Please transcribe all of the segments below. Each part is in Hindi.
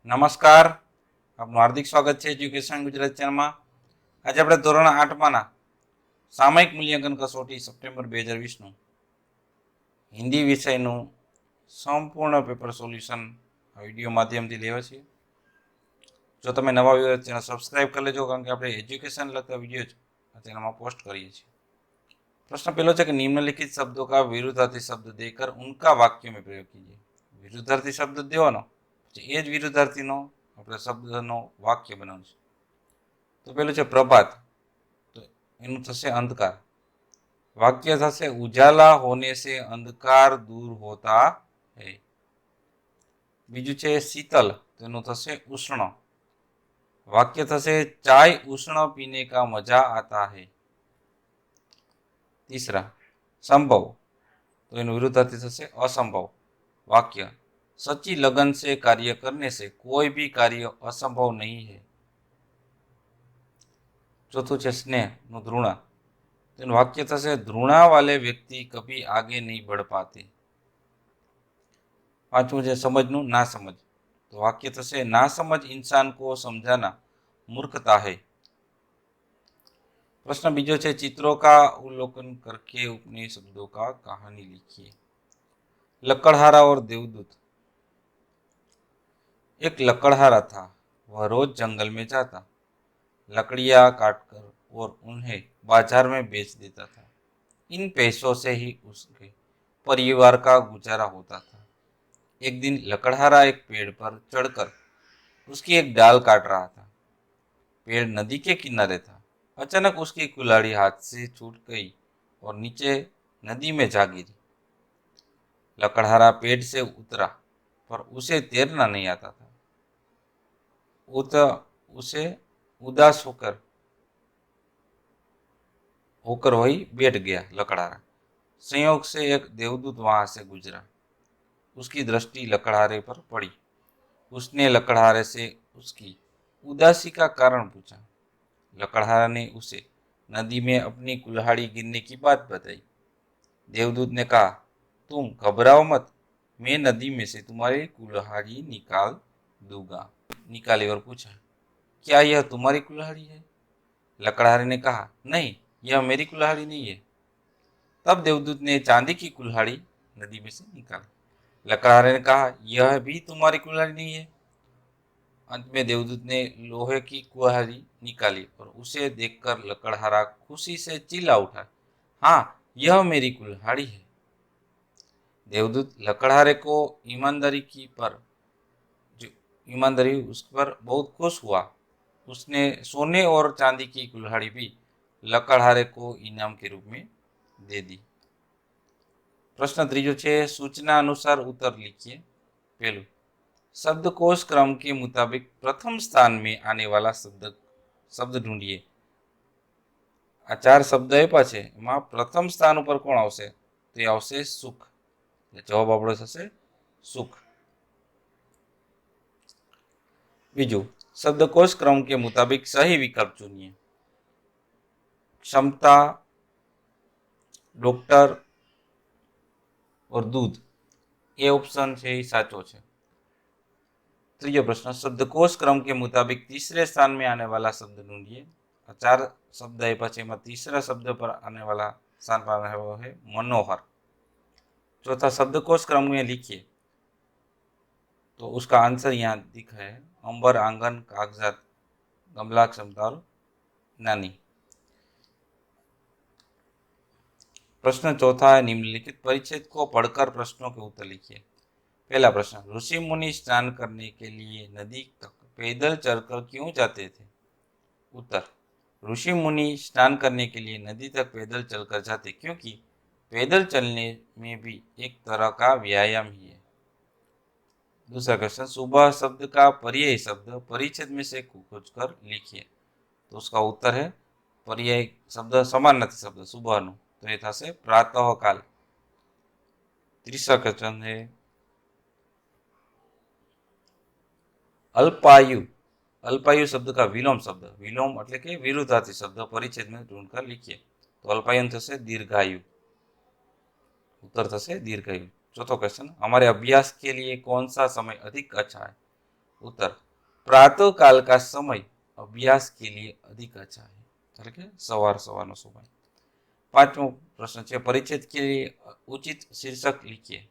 નમસ્કાર, આપનું હાર્દિક સ્વાગત છે એજ્યુકેશન ગુજરાત ચેનલમાં। આજે આપણે ધોરણ 8માના સામયિક મૂલ્યાંકન કસોટી સપ્ટેમ્બર 2020નું હિન્દી વિષયનું સંપૂર્ણ પેપર સોલ્યુશન આ વિડીયો માધ્યમથી લેવા છીએ। જો તમે નવા વ્યૂઅર ચેનલ સબસ્ક્રાઇબ કરી લેજો, કારણ કે આપણે એજ્યુકેશન લગતા વિડીયો જ આ ચેનલમાં પોસ્ટ કરીએ છીએ। प्रश्न पहला है कि निम्नलिखित शब्दों का विरुद्धार्थी शब्द देकर उनका वाक्य में प्रयोग कीजिए। विरुद्धार्थी शब्द देवानो ए ज विरुद्धार्थीनो આપણે શબ્દનો વાક્ય બનાવવાનું છે। તો પેલું છે પ્રભાત, તો એનું થશે અંધકાર। વાક્ય થશે ઉજાલા હોને से अंधकार दूर होता है। બીજું છે શીતલ, તો એનું થશે ઉષ્ણ। વાક્ય થશે चाय उष्ण पीने का मजा आता है। तीसरा संभव, तो इन विरुद्धार्थी थશે असंभव। वाक्य सच्ची लगन से कार्य करने से कोई भी कार्य असंभव नहीं है। चौथुं है स्नेह नु ध्रुणा, तो वाक्य थશે ध्रुणा वाले व्यक्ति कभी आगे नहीं बढ़ पाते। पांचवुं है समझ नु ना समझ, तो वाक्य थશે ना समझ इंसान को समझाना मूर्खता है। प्रश्न बीजो है चित्रों का अवलोकन करके उपनी शब्दों का कहानी लिखिए। लकड़हारा और देवदूत। एक लकड़हारा था, वह रोज जंगल में जाता, लकड़ियां काटकर और उन्हें बाजार में बेच देता था। इन पैसों से ही उसके परिवार का गुजारा होता था। एक दिन लकड़हारा एक पेड़ पर चढ़कर उसकी एक डाल काट रहा था। पेड़ नदी के किनारे था। अचानक उसकी कुल्हाड़ी हाथ से छूट गई और नीचे नदी में जा गिरी। लकड़हारा पेड़ से उतरा, पर उसे तैरना नहीं आता था। उसे उदास होकर वही बैठ गया। लकड़हारा संयोग से एक देवदूत वहां से गुजरा। उसकी दृष्टि लकड़हारे पर पड़ी। उसने लकड़हारे से उसकी उदासी का कारण पूछा। लकड़हारा ने उसे नदी में अपनी कुल्हाड़ी गिरने की बात बताई। देवदूत ने कहा, तुम घबराओ मत, मैं नदी में से तुम्हारी कुल्हाड़ी निकाल दूंगा। निकाली और पूछा, क्या यह तुम्हारी कुल्हाड़ी है? लकड़हारे ने कहा, नहीं, यह मेरी कुल्हाड़ी नहीं है। तब देवदूत ने चांदी की कुल्हाड़ी नदी में से निकाली। लकड़हारे ने कहा, यह भी तुम्हारी कुल्हाड़ी नहीं है। अंत में देवदूत ने लोहे की कुल्हाड़ी निकाली और उसे देखकर लकड़हारा खुशी से चिल्ला उठा, हाँ, यह मेरी कुल्हाड़ी है। देवदूत लकड़हारे को ईमानदारी उस पर बहुत खुश हुआ। उसने सोने और चांदी की कुल्हाड़ी भी लकड़हारे को इनाम के रूप में दे दी। प्रश्न तीजो है सूचना अनुसार उत्तर लिखिए। पहलू शब्दकोश क्रम के मुताबिक प्रथम स्थान में आने वाला शब्द ढूंढिए। आ 4 शब्द आप्या छे, एमां प्रथम स्थान पर कोण आवशे? तो आवशे सुख। जवाब आपणो थशे सुख। बीजू शब्दकोश क्रम के मुताबिक सही विकल्प चुनिए। क्षमता, डॉक्टर और दूध, ये ऑप्शन है साचो है। त्रीજો प्रश्न शब्दकोश क्रम के मुताबिक तीसरे स्थान में आने वाला शब्द ढूंढिए। 4 शब्द आप्या छे, एमां तीसरा शब्द पर आने वाला स्थान पर आने वाला है मनोहर। चौथा शब्दकोश क्रम में लिखिए, तो उसका आंसर यहाँ दिखा है अंबर, आंगन, कागजात, गमला, क्षमता और नानी। प्रश्न चौथा है निम्नलिखित परिच्छेद को पढ़कर प्रश्नों के उत्तर लिखिए। पहला प्रश्न ऋषि मुनि स्नान करने के लिए नदी तक पैदल चलकर क्यों जाते थे? उत्तर ऋषि मुनि स्नान करने के लिए नदी तक पैदल चलकर जाते क्योंकि पैदल चलने में भी एक तरह का व्यायाम ही है। दूसरा क्वेश्चन सुबह शब्द का पर्यायी शब्द परिच्छेद में से खोजकर लिखिए। तो उसका उत्तर है पर्यायी शब्द समानार्थी शब्द सुबह नु, तो ये थशे प्रातःकाल। तीसरा क्वेश्चन है अल्पायु। अल्पायु शब्द का विलोम शब्द, विलोम એટલે કે વિરુદ્ધાર્થી शब्द परिच्छेद में ढूंढकर लिखिए। तो अल्पायु थशे दीर्घायु। उत्तर थशे दीर्घायु। चौथो क्वेश्चन हमारे अभ्यास के लिए कौन सा समय अधिक अच्छा है? उत्तर, प्रातः काल का समय अभ्यास के लिए अधिक अच्छा है, એટલે કે સવારનો સમય। પાંચમો પ્રશ્ન છે, પરિચ્છેદ के लिए उचित शीर्षक लिखिए।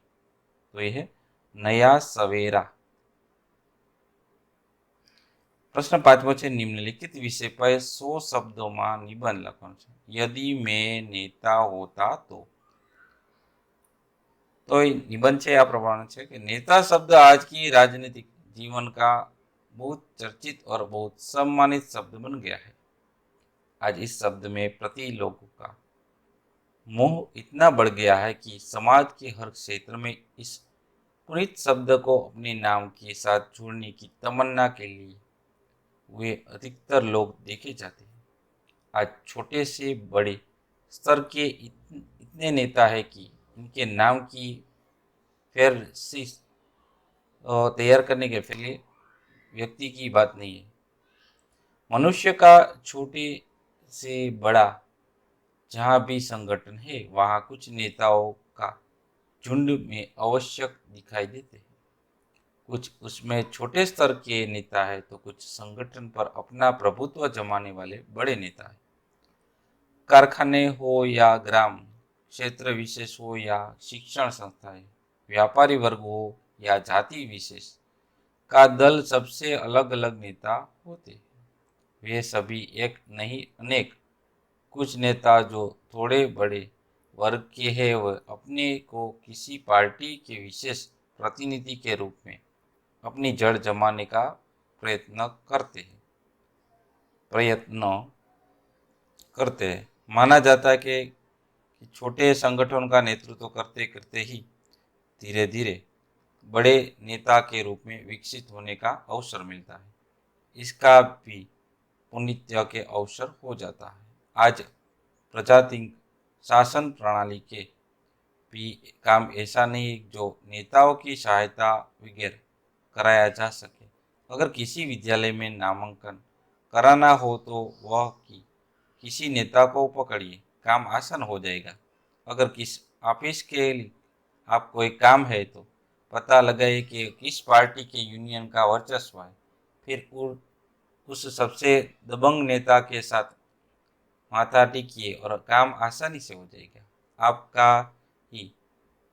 तो यह है नया सवेरा। प्रश्न पांचमो है, निम्नलिखित विषय पर 100 शब्दों में निबंध लखવાનો છે। यदि मैं नेता होता तो निबंध है आ प्रमाण है कि नेता शब्द आज की राजनीतिक जीवन का बहुत चर्चित और बहुत सम्मानित शब्द बन गया है। आज इस शब्द में प्रति लोगों का मोह इतना बढ़ गया है कि समाज के हर क्षेत्र में इस पुनीत शब्द को अपने नाम के साथ जोड़ने की तमन्ना के लिए वे अधिकतर लोग देखे जाते हैं। आज छोटे से बड़े स्तर के इतने नेता है कि इनके नाम की फेरसिस तैयार करने के लिए व्यक्ति की बात नहीं है। मनुष्य का छोटे से बड़ा जहाँ भी संगठन है वहाँ कुछ नेताओं का झुंड में आवश्यक दिखाई देते हैं। कुछ उसमें छोटे स्तर के नेता है तो कुछ संगठन पर अपना प्रभुत्व जमाने वाले बड़े नेता है। कारखाने हो या ग्राम क्षेत्र विशेष हो या शिक्षण संस्थाएं, व्यापारी वर्ग हो या जाति विशेष का दल, सबसे अलग अलग नेता होते हैं। वे सभी एक नहीं अनेक कुछ नेता जो थोड़े बड़े वर्ग के हैं वह अपने को किसी पार्टी के विशेष प्रतिनिधि के रूप में अपनी जड़ जमाने का प्रयत्न करते हैं। माना जाता है कि छोटे संगठन का नेतृत्व करते करते ही धीरे धीरे बड़े नेता के रूप में विकसित होने का अवसर मिलता है। इसका भी पुण्य के अवसर हो जाता है। आज प्रजातांत्रिक शासन प्रणाली के भी काम ऐसा नहीं जो नेताओं की सहायता वगैरह कराया जा सके। अगर किसी विद्यालय में नामांकन कराना हो तो वह किसी नेता को पकड़िए, काम आसान हो जाएगा। अगर किस ऑफिस के लिए आप कोई काम है तो पता लगाइए कि किस पार्टी के यूनियन का वर्चस्व है, फिर उस सबसे दबंग नेता के साथ माथा टेकिए और काम आसानी से हो जाएगा। आपका ही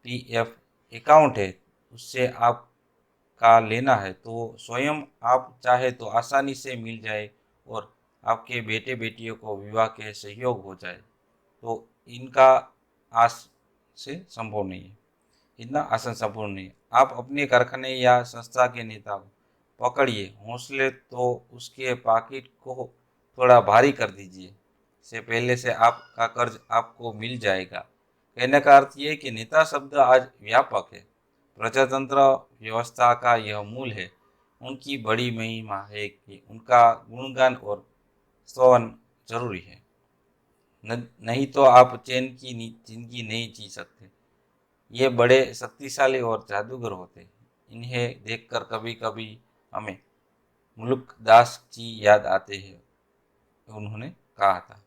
पीएफ अकाउंट है, उससे आपका लेना है तो स्वयं आप चाहे तो आसानी से मिल जाए और आपके बेटे बेटियों को विवाह के सहयोग हो जाए, तो इनका आस से संभव नहीं है, इतना आसान संभव नहीं है। आप अपने कारखाने या संस्था के नेता को पकड़िए, हौसले तो उसके पाकिट को थोड़ा भारी कर दीजिए, से पहले से आपका कर्ज आपको मिल जाएगा। कहने का अर्थ ये कि नेता शब्द आज व्यापक है। प्रजातंत्र व्यवस्था का यह मूल है। उनकी बड़ी महिमा है कि उनका गुणगान और स्तवन जरूरी है, नहीं तो आप चैन की जिंदगी नहीं जी सकते। ये बड़े शक्तिशाली और जादूगर होते हैं। इन्हें देखकर कभी कभी हमें मुल्क दास जी याद आते हैं, उन्होंने कहा था।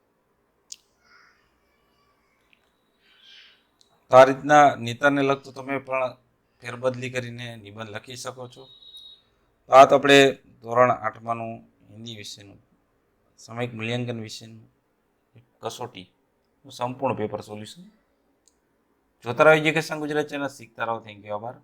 तो आ રીતના નેતાને લગતું તમે પણ ફેરબદલી કરીને નિબંધ લખી શકો છો। તો આ તો આપણે ધોરણ 8માનું હિન્દી વિષયનું સામયિક મૂલ્યાંકન વિષયનું कसोटी संपूर्ण पेपर सोल्यूशन जोता रहो एजुकेशन गुजरात चैनल, सीखता रहो। थैंक यू, आभार।